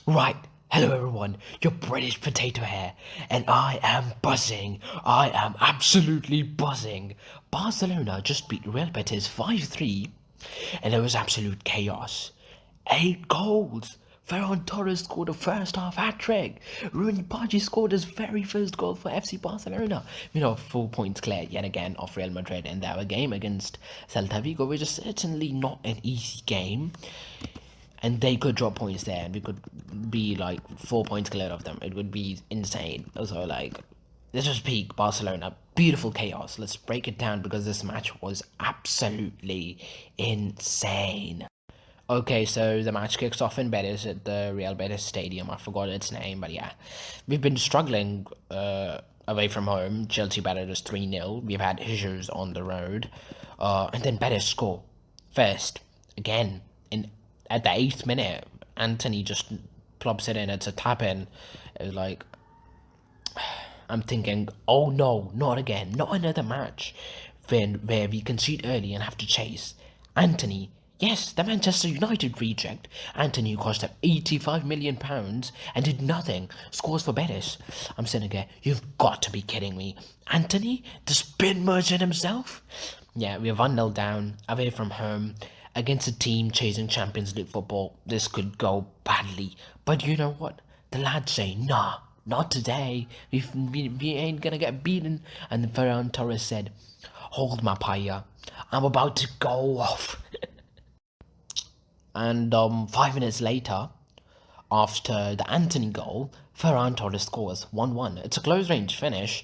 Right, hello everyone, your British potato here, and I am buzzing. I am absolutely buzzing. Barcelona just beat Real Betis 5-3, and it was absolute chaos. 8 goals. Ferran Torres scored a first half hat-trick. Roony Bardghji scored his very first goal for FC Barcelona. 4 points clear yet again of Real Madrid in their game against Celta Vigo, which is certainly not an easy game. And they could drop points there, and we could be like 4 points clear of them. It would be insane. So this was peak Barcelona. Beautiful chaos. Let's break it down because this match was absolutely insane. Okay, so the match kicks off in Betis at the Real Betis Stadium. I forgot its name, but yeah. We've been struggling away from home. Chelsea battered us 3-0. We've had issues on the road. And then Betis score. First, again, at the 8th minute, Antony just plops it in. It's a tap-in. It was like, I'm thinking, oh no, not again. Not another match where we concede early and have to chase. Antony, yes, the Manchester United reject. Antony, who cost them £85 million and did nothing, scores for Betis. I'm sitting here, you've got to be kidding me. Antony, the spin merchant himself? Yeah, we're 1-0 down, away from home, against a team chasing Champions League football. This could go badly. But you know what? The lads say, nah, not today. We ain't gonna get beaten. And Ferran Torres said, hold my pie, I'm about to go off. And 5 minutes later, after the Antony goal, Ferran Torres scores 1-1. It's a close range finish.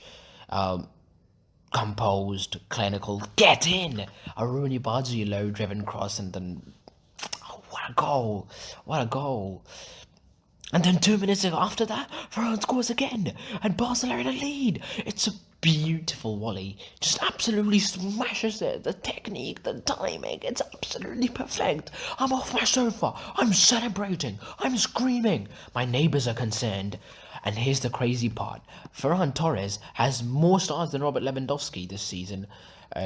Composed, clinical, get in! A Roony Bardghji low-driven cross, and then, oh, what a goal! What a goal! And then 2 minutes after that, Ferran scores again, and Barcelona lead. It's a beautiful volley, just absolutely smashes it. The technique, the timing, it's absolutely perfect. I'm off my sofa, I'm celebrating, I'm screaming. My neighbours are concerned. And here's the crazy part. Ferran Torres has more stars than Robert Lewandowski this season.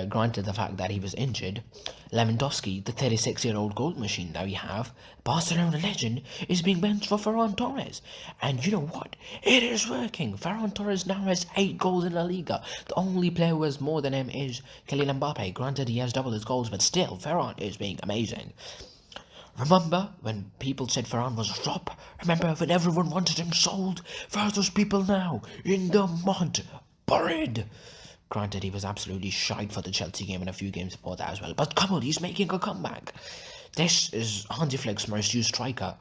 Granted the fact that he was injured. Lewandowski, the 36-year-old goal machine that we have, Barcelona legend, is being benched for Ferran Torres. And you know what? It is working. Ferran Torres now has 8 goals in La Liga. The only player who has more than him is Kylian Mbappé. Granted he has double his goals, but still, Ferran is being amazing. Remember when people said Ferran was a flop? Remember when everyone wanted him sold? Where are those people now? In the mud. Buried. Granted, he was absolutely shite for the Chelsea game and a few games before that as well. But come on, he's making a comeback. This is Hansi Flick's most used striker.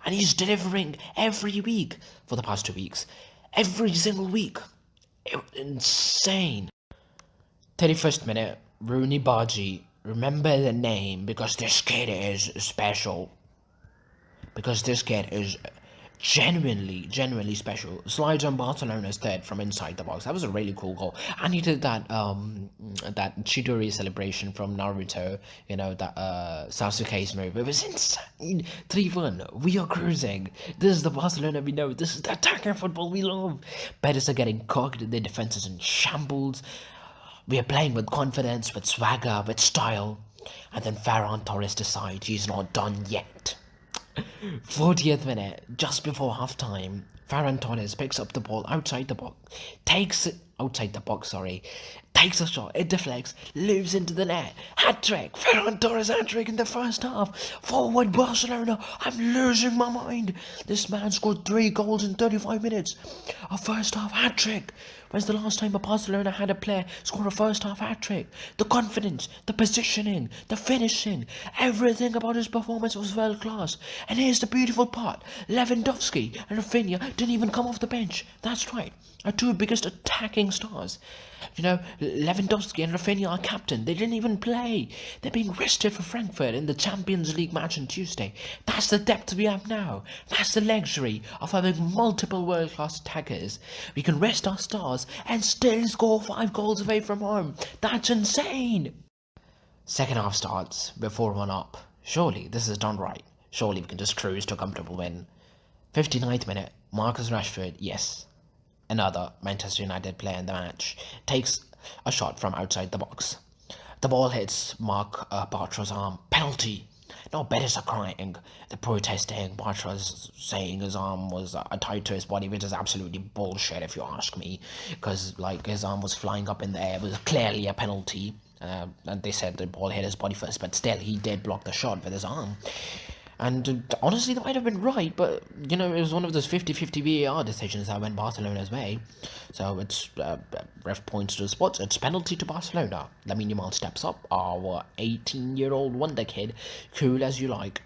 And he's delivering every week for the past 2 weeks. Every single week. Insane. 31st minute, Roony Bardghji. Remember the name, because this kid is special. Because this kid is genuinely special. Slides on Barcelona's third from inside the box. That was a really cool goal. And he did that that Chidori celebration from Naruto, that Sasuke's move. It was insane. 3-1. We are cruising. This is the Barcelona we know. This is the attacking football we love. Betis are getting cooked. Their defense is in shambles. We are playing with confidence, with swagger, with style. And then Ferran Torres decides he's not done yet. 40th minute, just before half-time, Ferran Torres picks up the ball outside the box, takes a shot, it deflects, loops into the net, hat-trick, Ferran Torres hat-trick in the first half, forward Barcelona, I'm losing my mind. This man scored 3 goals in 35 minutes, a first half hat-trick. When's the last time a Barcelona had a player score a first half hat-trick? The confidence, the positioning, the finishing, everything about his performance was world class. And here's the beautiful part, Lewandowski and Raphinha didn't even come off the bench. That's right, our 2 biggest attacking stars. Lewandowski and Raphinha are captain. They didn't even play. They're being rested for Frankfurt in the Champions League match on Tuesday. That's the depth we have now. That's the luxury of having multiple world-class attackers. We can rest our stars and still score 5 goals away from home. That's insane. Second half starts. We're 4-1 up. Surely this is done right. Surely we can just cruise to a comfortable win. 59th minute. Marcus Rashford, yes, another Manchester United player in the match, takes a shot from outside the box. The ball hits Marc Bartra's arm. Penalty. No, Betis are crying. They're protesting. Bartra's saying his arm was tied to his body, which is absolutely bullshit if you ask me. Because, like, his arm was flying up in the air. It was clearly a penalty. And they said the ball hit his body first, but still, he did block the shot with his arm. And honestly, that might have been right, but, you know, it was one of those 50-50 VAR decisions that went Barcelona's way. So it's, ref points to the spot, it's penalty to Barcelona. Lamine Yamal steps up, our 18-year-old wonder kid, cool as you like,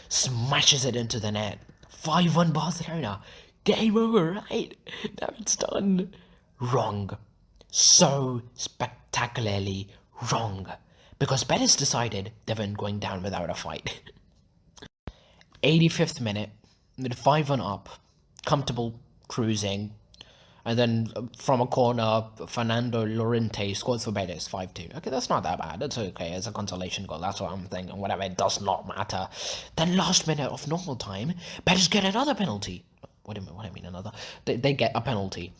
smashes it into the net. 5-1 Barcelona. Game over, right? Now it's done. Wrong. So spectacularly wrong. Because Betis decided they weren't going down without a fight. 85th minute, with 5-1 up, comfortable cruising, and then from a corner, Fernando Llorente scores for Betis 5-2. Okay, that's not that bad. That's okay. It's a consolation goal. That's what I'm thinking. Whatever, it does not matter. Then last minute of normal time, Betis get another penalty. What do I mean another? They get a penalty.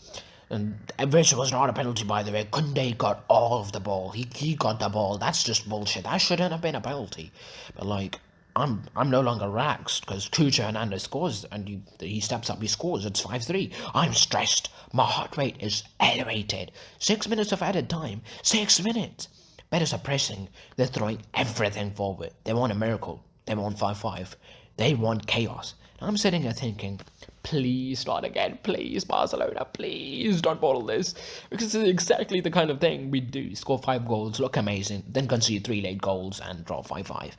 And which was not a penalty, by the way. Koundé got all of the ball. He got the ball. That's just bullshit. That shouldn't have been a penalty. But, like, I'm no longer relaxed because Hernández scores and he steps up, he scores. It's 5-3. I'm stressed. My heart rate is elevated. 6 minutes of added time. 6 minutes. Betis are pressing. They're throwing everything forward. They want a miracle. They want 5-5. They want chaos. I'm sitting here thinking, please start again. Please, Barcelona. Please don't bottle this. Because it's exactly the kind of thing we do. Score 5 goals, look amazing, then concede 3 late goals and draw 5-5.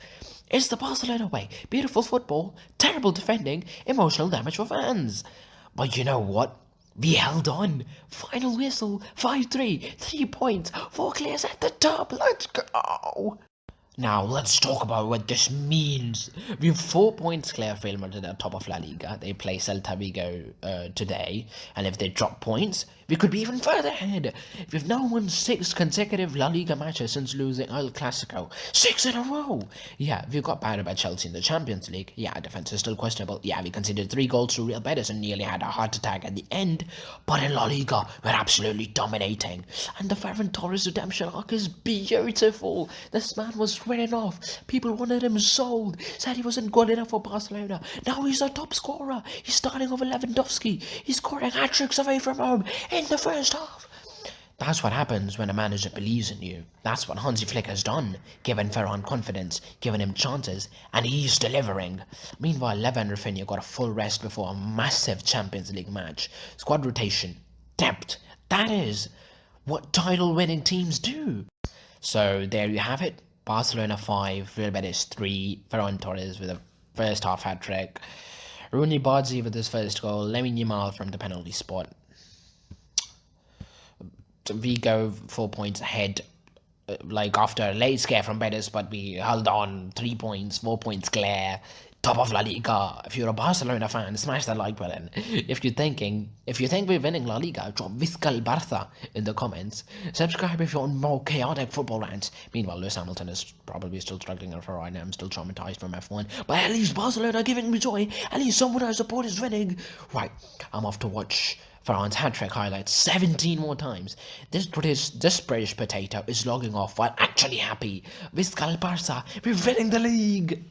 It's the Barcelona way. Beautiful football, terrible defending, emotional damage for fans. But you know what? We held on. Final whistle, 5-3, 3 points, 4 clears at the top. Let's go. Now, let's talk about what this means. We have 4 points clear of Real Madrid at the top of La Liga. They play Celta Vigo today. And if they drop points, we could be even further ahead. We've now won 6 consecutive La Liga matches since losing El Clasico. 6 in a row! Yeah, we got battered by Chelsea in the Champions League. Yeah, defense is still questionable. Yeah, we conceded 3 goals to Real Betis and nearly had a heart attack at the end. But in La Liga, we're absolutely dominating. And the Ferran Torres redemption arc is beautiful. This man was written off. People wanted him sold. Said he wasn't good enough for Barcelona. Now he's a top scorer. He's starting over Lewandowski. He's scoring hat-tricks away from home in the first half. That's what happens when a manager believes in you. That's what Hansi Flick has done, given Ferran confidence, given him chances, and he's delivering. Meanwhile, Leva and Raphinha got a full rest before a massive Champions League match. Squad rotation, depth, that is what title-winning teams do. So there you have it. Barcelona 5, Real Betis 3, Ferran Torres with a first half hat-trick, Roony Bardghji with his first goal, Lamine Yamal from the penalty spot. We go 4 points ahead, like after a late scare from Betis, but we held on 3 points, 4 points clear, top of La Liga. If you're a Barcelona fan, smash that like button. If you think we're winning La Liga, drop Visca el Barça in the comments. Subscribe if you want more chaotic football rants. Meanwhile, Lewis Hamilton is probably still struggling for right now. I'm still traumatized from F1, but at least Barcelona are giving me joy. At least someone I support is winning. Right, I'm off to watch Ferran's hat-trick highlights 17 more times. This British potato is logging off while actually happy. Visca el Barça, we're winning the league!